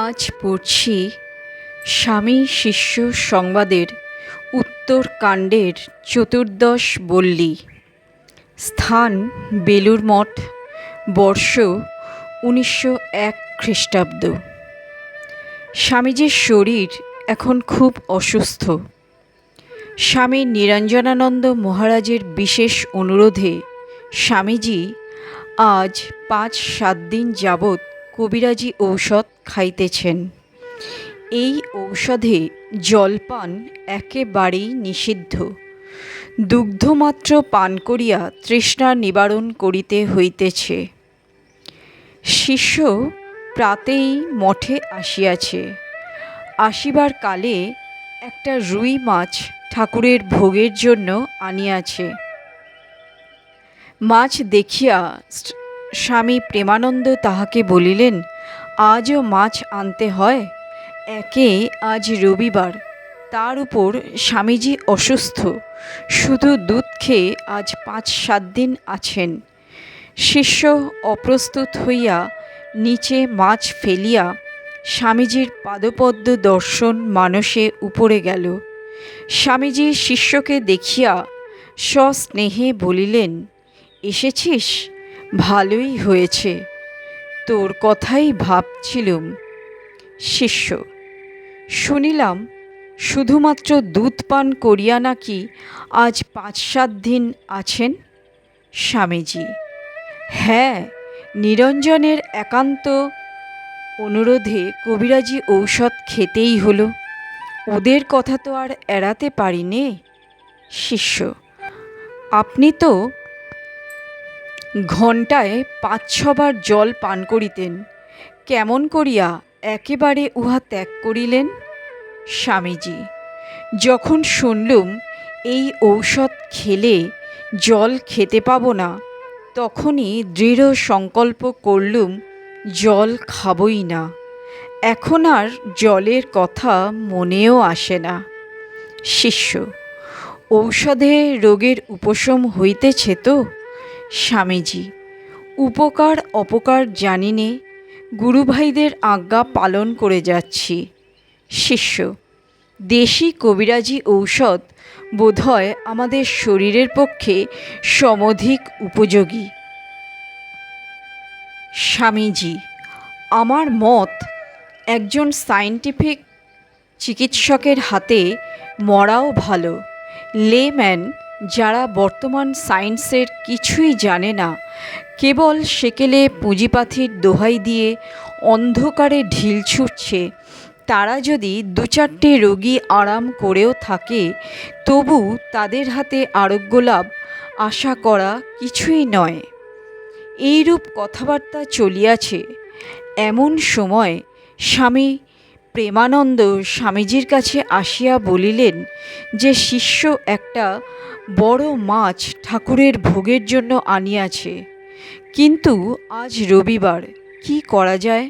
আজ পড়ছি স্বামী শিষ্য সংবাদের উত্তরকাণ্ডের চতুর্দশ বল্লী। স্থান বেলুড় মঠ, বর্ষ 1901 খ্রিস্টাব্দ। স্বামীজির শরীর এখন খুব অসুস্থ। স্বামী নিরঞ্জনানন্দ মহারাজের বিশেষ অনুরোধে স্বামীজি আজ 5-7 দিন যাবৎ কবিরাজি ঔষধ খাইতেছেন। এই ঔষধে জলপান একেবারেই নিষিদ্ধ। দুগ্ধমাত্র পান করিয়া তৃষ্ণা নিবারণ করিতে হইতেছে। শিষ্য প্রাতেই মঠে আসিয়াছে। আসিবার কালে একটা রুই মাছ ঠাকুরের ভোগের জন্য আনিয়াছে। মাছ দেখিয়া স্বামী প্রেমানন্দ তাহাকে বলিলেন, আজও মাছ আনতে হয়? একে আজ রবিবার, তার উপর স্বামীজি অসুস্থ, শুধু দুধ খেয়ে আজ 5-7 দিন আছেন। শিষ্য অপ্রস্তুত হইয়া নিচে মাছ ফেলিয়া স্বামীজির পাদপদ্ম দর্শন মানসে উপরে গেল। স্বামীজি শিষ্যকে দেখিয়া সস্নেহে বলিলেন, এসেছিস? ভালোই হয়েছে, তোর কথাই ভাবছিলুম। শিষ্য, শুনিলাম শুধুমাত্র দুধ পান করিয়া নাকি আজ 5-7 দিন আছেন? স্বামীজি, হ্যাঁ, নিরঞ্জনের একান্ত অনুরোধে কবিরাজি ঔষধ খেতেই হলো, ওদের কথা তো আর এড়াতে পারি নে। শিষ্য, আপনি তো ঘণ্টায় 5-6 বার জল পান করিতেন, কেমন করিয়া একেবারে উহা ত্যাগ করিলেন? স্বামীজি, যখন শুনলুম এই ঔষধ খেলে জল খেতে পাব না, তখনই দৃঢ় সংকল্প করলুম জল খাবই না। এখন আর জলের কথা মনেও আসে না। শিষ্য, ঔষধে রোগের উপশম হইতেছে তো? স্বামীজি, উপকার অপকার জানি নে, গুরুভাইদের আজ্ঞা পালন করে যাচ্ছি। শিষ্য, দেশি কবিরাজি ঔষধ বোধহয় আমাদের শরীরের পক্ষে সমধিক উপযোগী। স্বামীজি, আমার মত, একজন সায়েন্টিফিক চিকিৎসকের হাতে মরাও ভালো। লেম্যান, যারা বর্তমান সায়েন্সের কিছুই জানে না, কেবল সেকেলে পুঁজিপাথির দোহাই দিয়ে অন্ধকারে ঢিল ছুটছে, তারা যদি 2-4টে রোগী আরাম করেও থাকে, তবু তাদের হাতে আরোগ্য লাভ আশা করা কিছুই নয়। এইরূপ কথাবার্তা চলিয়াছে। এমন সময় স্বামী প্রেমানন্দ স্বামীজির কাছে আসিয়া বলিলেন যে শিষ্য একটা বড় মাছ ঠাকুরের ভোগের জন্য আনিয়াছে, কিন্তু আজ রবিবার, কি করা যায়?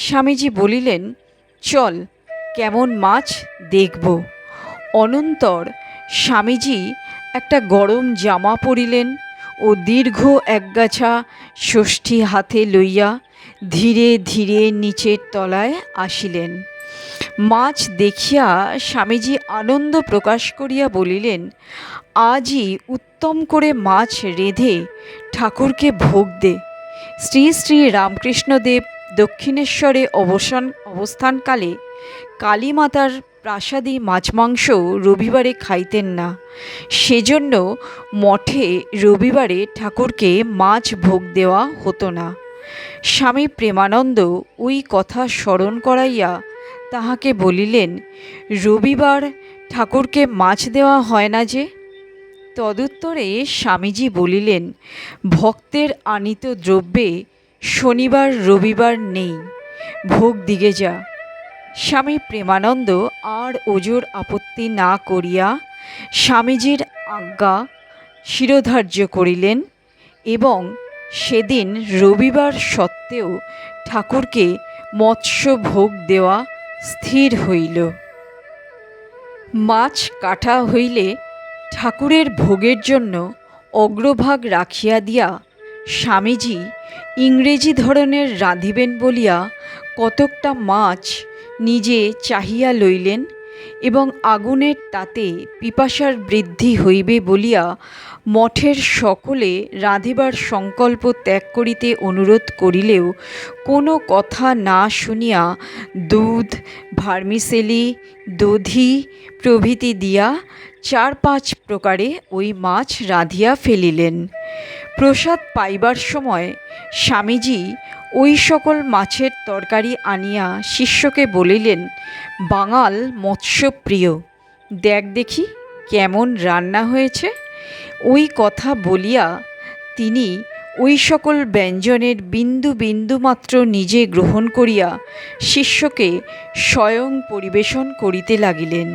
স্বামীজি বলিলেন, চল, কেমন মাছ দেখব। অনন্তর স্বামীজি একটা গরম জামা পরিলেন ও দীর্ঘ একগাছা ষষ্ঠী হাতে লইয়া ধীরে ধীরে নিচের তলায় আসিলেন। মাছ দেখিয়া স্বামীজি আনন্দ প্রকাশ করিয়া বলিলেন, আজই উত্তম করে মাছ রেঁধে ঠাকুরকে ভোগ দে। শ্রী শ্রী রামকৃষ্ণদেব দক্ষিণেশ্বরে অবস্থানকালে কালীমাতার প্রাসাদী মাছ মাংস রবিবারে খাইতেন না, সেজন্য মঠে রবিবারে ঠাকুরকে মাছ ভোগ দেওয়া হতো না। স্বামী প্রেমানন্দ ওই কথা স্মরণ করাইয়া তাহাকে বলিলেন, রবিবার ঠাকুরকে মাছ দেওয়া হয় না যে? তদুত্তরে স্বামীজি বলিলেন, ভক্তের আনিত দ্রব্যে শনিবার রবিবার নেই, ভোগ দিগে যা। স্বামী প্রেমানন্দ আর ওজোর আপত্তি না করিয়া স্বামীজির আজ্ঞা শিরোধার্য করিলেন এবং সেদিন রবিবার সত্ত্বেও ঠাকুরকে মৎস্য ভোগ দেওয়া স্থির হইল। মাছ কাটা হইলে ঠাকুরের ভোগের জন্য অগ্রভাগ রাখিয়া দিয়া স্বামীজি ইংরেজি ধরনের রাঁধিবেন বলিয়া কতকটা মাছ নিজে চাহিয়া লইলেন এবং আগুনের তাতে পিপাসার বৃদ্ধি হইবে বলিয়া মঠের সকলে রাঁধিবার সংকল্প ত্যাগ করিতে অনুরোধ করিলেও কোনো কথা না শুনিয়া দুধ, ভার্মিসেলি, দধি প্রভৃতি দিয়া 4-5 প্রকারে ওই মাছ রাঁধিয়া ফেলিলেন। প্রসাদ পাইবার সময় স্বামীজি ওই সকল মাছের তরকারি আনিয়া শিষ্যকে বলিলেন, বাঙাল মৎস্যপ্রিয়, দেখ দেখি কেমন রান্না হয়েছে। ওই কথা বলিয়া তিনি ওই সকল ব্যঞ্জনের বিন্দু বিন্দু মাত্র নিজে গ্রহণ করিয়া শিষ্যকে স্বয়ং পরিবেশন করিতে লাগিলেন।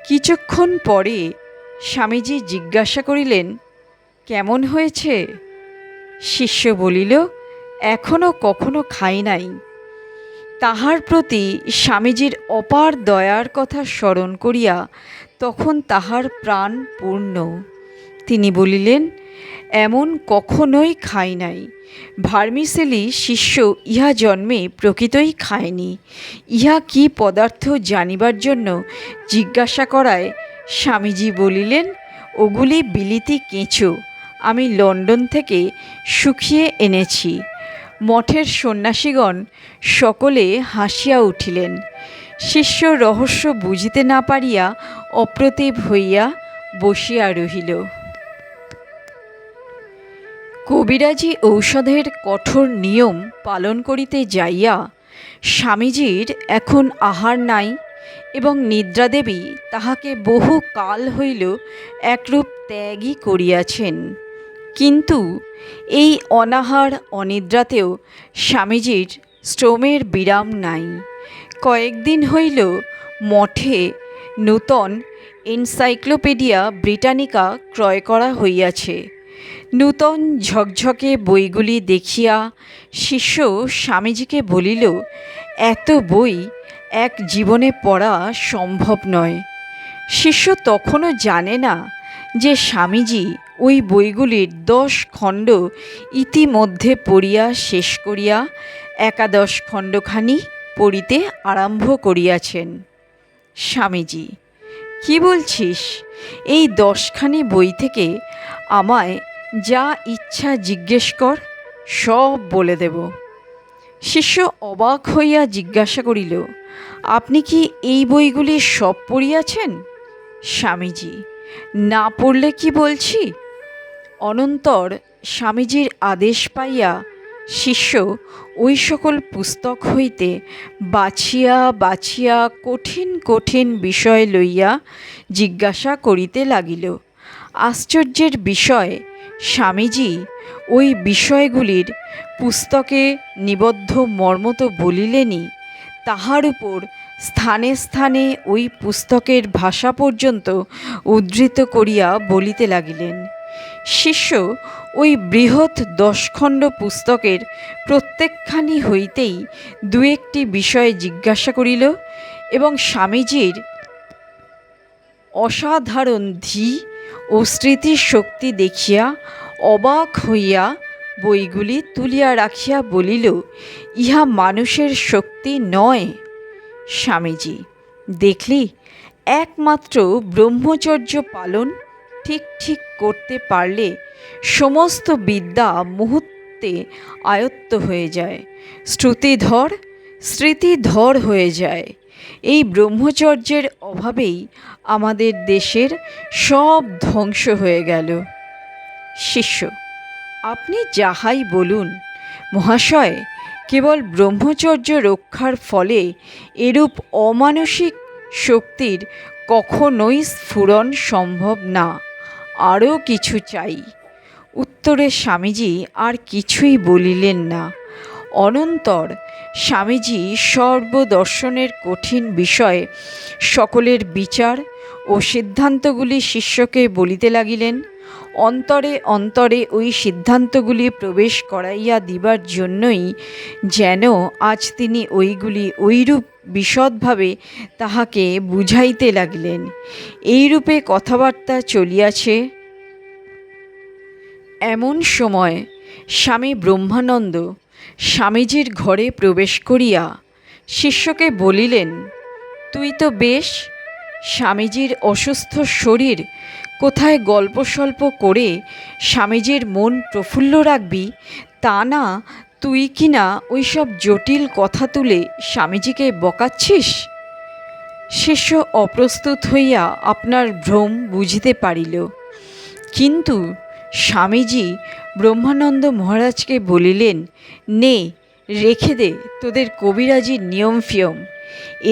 কিছুক্ষণ পরে স্বামীজি জিজ্ঞাসা করিলেন, কেমন হয়েছে? শিষ্য বলিল, এখনও কখনো খাই নাই। তাহার প্রতি স্বামীজির অপার দয়ার কথা স্মরণ করিয়া তখন তাহার প্রাণ পূর্ণ। তিনি বলিলেন, এমন কখনোই খাই নাই। ভার্মিসেলি শিষ্য ইহা জন্মে প্রকৃতই খায়নি। ইহা কি পদার্থ জানিবার জন্য জিজ্ঞাসা করায় স্বামীজি বলিলেন, ওগুলি বিলিতি কেঁচো, আমি লন্ডন থেকে শুকিয়ে এনেছি। মঠের সন্ন্যাসীগণ সকলে হাসিয়া উঠিলেন। শিষ্য রহস্য বুঝিতে না পারিয়া অপ্রতিভ হইয়া বসিয়া রহিল। কবিরাজি ঔষধের কঠোর নিয়ম পালন করিতে যাইয়া স্বামীজির এখন আহার নাই এবং নিদ্রাদেবী তাহাকে বহু কাল হইল একরূপ ত্যাগই করিয়াছেন। কিন্তু এই অনাহার অনিদ্রাতেও স্বামীজির শ্রমের বিরাম নাই। কয়েকদিন হইল মঠে নূতন এনসাইক্লোপিডিয়া ব্রিটানিকা ক্রয় করা হইয়াছে। নূতন ঝকঝকে বইগুলি দেখিয়া শিষ্য স্বামীজিকে বলিল, এত বই এক জীবনে পড়া সম্ভব নয়। শিষ্য তখনও জানে না যে স্বামীজি ওই বইগুলির 10 খণ্ড ইতিমধ্যে পড়িয়া শেষ করিয়া 11 খণ্ডখানি পড়িতে আরম্ভ করিয়াছেন। স্বামীজি, কি বলছিস? এই 10খানি বই থেকে আমায় যা ইচ্ছা জিজ্ঞেস কর, সব বলে দেব। শিষ্য অবাক হইয়া জিজ্ঞাসা করিল, আপনি কি এই বইগুলি সব পড়িয়াছেন? স্বামীজি, না পড়লে কি বলছি। অনন্তর স্বামীজির আদেশ পাইয়া শিষ্য ওই সকল পুস্তক হইতে বাছিয়া বাছিয়া কঠিন কঠিন বিষয় লইয়া জিজ্ঞাসা করিতে লাগিল। আশ্চর্যের বিষয়, স্বামীজি ওই বিষয়গুলির পুস্তকে নিবদ্ধ মর্ম তো বলিলেনই, তাহার উপর স্থানে স্থানে ওই পুস্তকের ভাষা পর্যন্ত উদ্ধৃত করিয়া বলিতে লাগিলেন। শিষ্য ওই বৃহৎ 10 খণ্ড পুস্তকের প্রত্যেকখানি হইতেই 2-1টি বিষয় জিজ্ঞাসা করিল এবং স্বামীজির অসাধারণ ধী ও স্মৃতিশক্তি দেখিয়া অবাক হইয়া বইগুলি তুলিয়া রাখিয়া বলিল, ইহা মানুষের শক্তি নয়। স্বামীজি, দেখলি, একমাত্র ব্রহ্মচর্য পালন ঠিক ঠিক করতে পারলে সমস্ত বিদ্যা মুহূর্তে আয়ত্ত হয়ে যায়, শ্রুতিধর স্মৃতিধর হয়ে যায়। এই ব্রহ্মচর্যের অভাবেই আমাদের দেশের সব ধ্বংস হয়ে গেল। শিষ্য, আপনি যাহাই বলুন মহাশয়, কেবল ব্রহ্মচর্য রক্ষার ফলে এরূপ অমানসিক শক্তির কখনোই স্ফুরণ সম্ভব না, আরও কিছু চাই। উত্তরে স্বামীজি আর কিছুই বলিলেন না। অনন্তর স্বামীজি সর্বদর্শনের কঠিন বিষয়ে সকলের বিচার ও সিদ্ধান্তগুলি শিষ্যকে বলিতে লাগিলেন। অন্তরে অন্তরে ওই সিদ্ধান্তগুলি প্রবেশ করাইয়া দিবার জন্যই যেন আজ তিনি ওইগুলি ওইরূপ বিশদভাবে তাহাকে বুঝাইতে লাগিলেন। এইরূপে কথাবার্তা চলিয়াছে। এমন সময় স্বামী ব্রহ্মানন্দ স্বামীজির ঘরে প্রবেশ করিয়া শিষ্যকে বলিলেন, তুই তো বেশ স্বামীজির অসুস্থ শরীর কোথায় গল্প স্বল্প করে স্বামীজির মন প্রফুল্ল রাখবি, তা না তুই কি না ওই সব জটিল কথা তুলে স্বামীজিকে বকাচ্ছিস। শিষ্য অপ্রস্তুত হইয়া আপনার ভ্রম বুঝিতে পারিল, কিন্তু স্বামীজি ব্রহ্মানন্দ মহারাজকে বলিলেন, নে রেখে দে তোদের কবিরাজির নিয়ম ফিয়ম,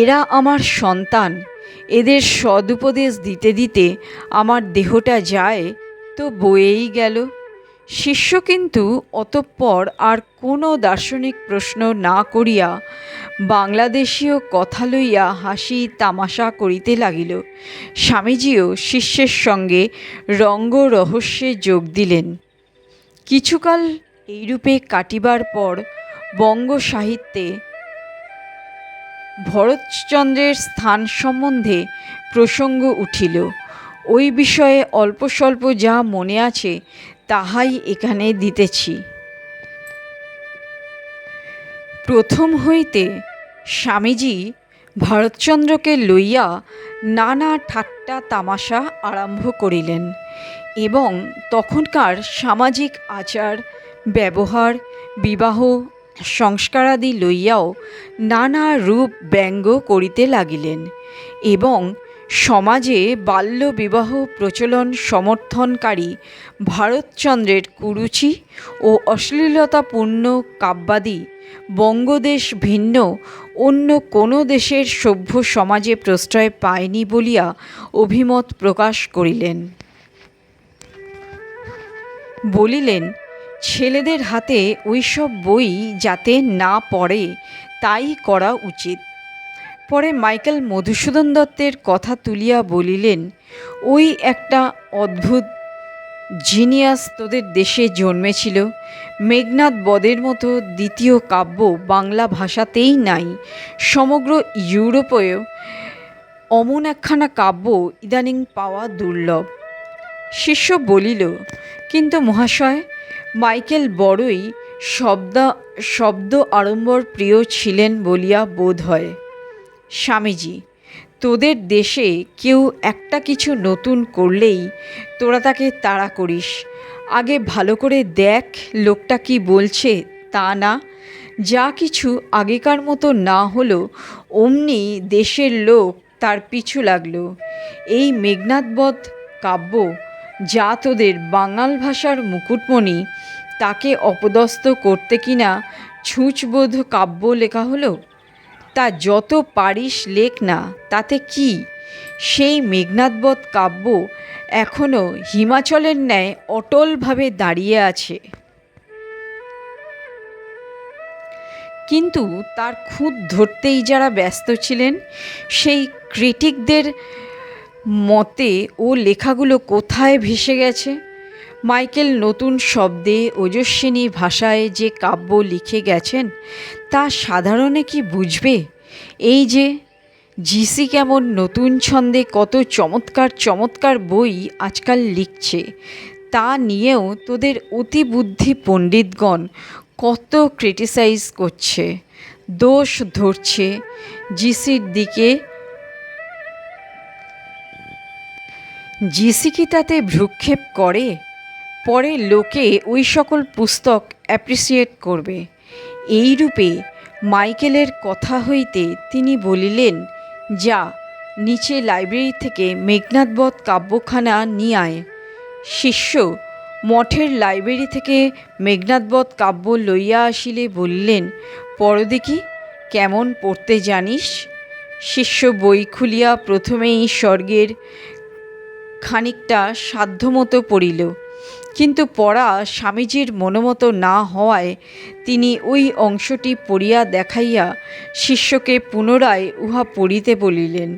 এরা আমার সন্তান, এদের সদুপদেশ দিতে দিতে আমার দেহটা যায় তো বয়েই গেল। শিষ্য কিন্তু অতঃপর আর কোনো দার্শনিক প্রশ্ন না করিয়া বাংলাদেশীয় কথা লইয়া হাসি তামাশা করিতে লাগিল। স্বামীজিও শিষ্যের সঙ্গে রঙ্গ রহস্যে যোগ দিলেন। কিছুকাল এইরূপে কাটিবার পর বঙ্গ সাহিত্যে ভরতচন্দ্রের স্থান সম্বন্ধে প্রসঙ্গ উঠিল। ওই বিষয়ে অল্প স্বল্প যা মনে আছে তাহাই এখানে দিতেছি। প্রথম হইতে স্বামীজি ভারতচন্দ্রকে লইয়া নানা ঠাট্টা তামাশা আরম্ভ করিলেন এবং তখনকার সামাজিক আচার ব্যবহার, বিবাহ সংস্কারাদি লইয়াও নানা রূপ ব্যঙ্গ করিতে লাগিলেন এবং সমাজে বাল্যবিবাহ প্রচলন সমর্থনকারী ভারতচন্দ্রের কুরুচি ও অশ্লীলতাপূর্ণ কাব্যাদি বঙ্গদেশ ভিন্ন অন্য কোনো দেশের সভ্য সমাজে প্রশ্রয় পায়নি বলিয়া অভিমত প্রকাশ করিলেন। বলিলেন, ছেলেদের হাতে ওই সব বই যাতে না পড়ে তাই করা উচিত। পরে মাইকেল মধুসূদন দত্তের কথা তুলিয়া বলিলেন, ওই একটা অদ্ভুত জিনিয়াস তোদের দেশে জন্মেছিল। মেঘনাদ বধের মতো দ্বিতীয় কাব্য বাংলা ভাষাতেই নাই, সমগ্র ইউরোপেও অমন একখানা কাব্য ইদানিং পাওয়া দুর্লভ। শিষ্য বলিল, কিন্তু মহাশয়, মাইকেল বড়ই শব্দ আড়ম্বর প্রিয় ছিলেন বলিয়া বোধ হয়। স্বামীজি, তোদের দেশে কেউ একটা কিছু নতুন করলেই তোরা তাকে তাড়া করিস। আগে ভালো করে দেখ লোকটা কি বলছে, তা না যা কিছু আগেকার মতো না হলো অমনি দেশের লোক তার পিছু লাগলো। এই মেঘনাদবধ কাব্য যা তোদের বাঙাল ভাষার মুকুটমণি, তাকে অপদস্থ করতে কিনা ছুঁচবোধ কাব্য লেখা হলো। তা যত পারিস লেখ না, তাতে কি। সেই মেঘনাদবধ কাব্য এখনও হিমাচলের ন্যায় অটলভাবে দাঁড়িয়ে আছে। কিন্তু তার খুঁত ধরতেই যারা ব্যস্ত ছিলেন, সেই ক্রিটিকদের মতে ও লেখাগুলো কোথায় ভেসে গেছে। মাইকেল নতুন শব্দে ওজস্বিনী ভাষায় যে কাব্য লিখে গেছেন তা সাধারণে কি বুঝবে? এই যে জিসি কেমন নতুন ছন্দে কত চমৎকার চমৎকার বই আজকাল লিখছে, তা নিয়েও তোদের অতিবুদ্ধি পণ্ডিতগণ কত ক্রিটিসাইজ করছে, দোষ ধরছে জিসির দিকে। জিসি কি তাতে ভ্রুক্ষেপ করে? পরে লোকে ওই সকল পুস্তক অ্যাপ্রিসিয়েট করবে। এইরূপে মাইকেলের কথা হইতে তিনি বলিলেন, যা নিচে লাইব্রেরি থেকে মেঘনাদবধ কাব্যখানা নিয়ে আয়। শিষ্য মঠের লাইব্রেরি থেকে মেঘনাদবধ কাব্য লইয়া আসিলে বলিলেন, পড় দেখি কেমন পড়তে জানিস। শিষ্য বই খুলিয়া প্রথমেই স্বর্গের খানিকটা সাধ্যমতো পড়িল, কিন্তু পড়া স্বামীজির মনোমতো না হওয়ায় তিনি ওই অংশটি পড়িয়া দেখাইয়া শিষ্যকে পুনরায় উহা পড়িতে বলিলেন।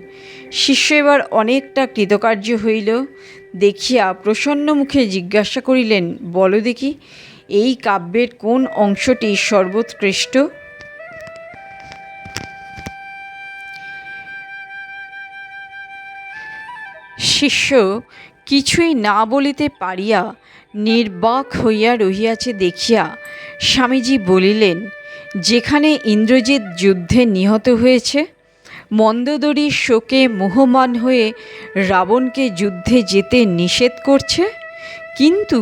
শিষ্য এবার অনেকটা কৃতকার্য হইল দেখিয়া প্রসন্ন মুখে জিজ্ঞাসা করিলেন, বলো দেখি এই কাব্যের কোন অংশটি সর্বোৎকৃষ্ট? শিষ্য কিছুই না বলিতে পারিয়া নির্বাক হইয়া রহিয়াছে দেখিয়া স্বামীজি বলিলেন, যেখানে ইন্দ্রজিৎ যুদ্ধে নিহত হয়েছে, মন্দোদরী শোকে মোহমান হয়ে রাবণকে যুদ্ধে যেতে নিষেধ করছে, কিন্তু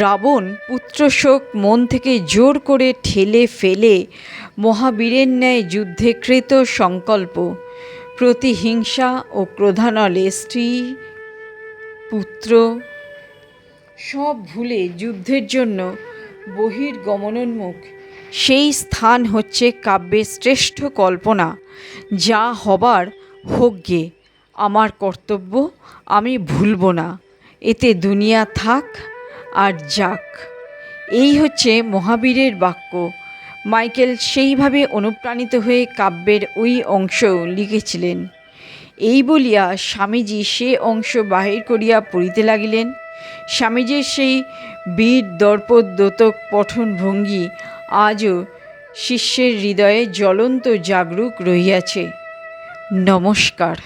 রাবণ পুত্রশোক মন থেকে জোর করে ঠেলে ফেলে মহাবীরের ন্যায় যুদ্ধে কৃত সংকল্প, প্রতিহিংসা ও ক্রোধানলে স্ত্রী পুত্র সব ভুলে যুদ্ধের জন্য বহির্গমনোন্মুখ, সেই স্থান হচ্ছে কাব্যের শ্রেষ্ঠ কল্পনা। যা হবার হোক গে, আমার কর্তব্য আমি ভুলব না, এতে দুনিয়া থাক আর যাক। এই হচ্ছে মহাবীরের বাক্য। মাইকেল সেইভাবে অনুপ্রাণিত হয়ে কাব্যের ওই অংশ লিখেছিলেন। এই বলিয়া স্বামীজি সে অংশ বাহির করিয়া পড়িতে লাগিলেন। স্বামীজির সেই বীর দর্পোদ্যোতক পঠন ভঙ্গি আজও শিষ্যের হৃদয়ে জ্বলন্ত জাগরুক রহিয়াছে। নমস্কার।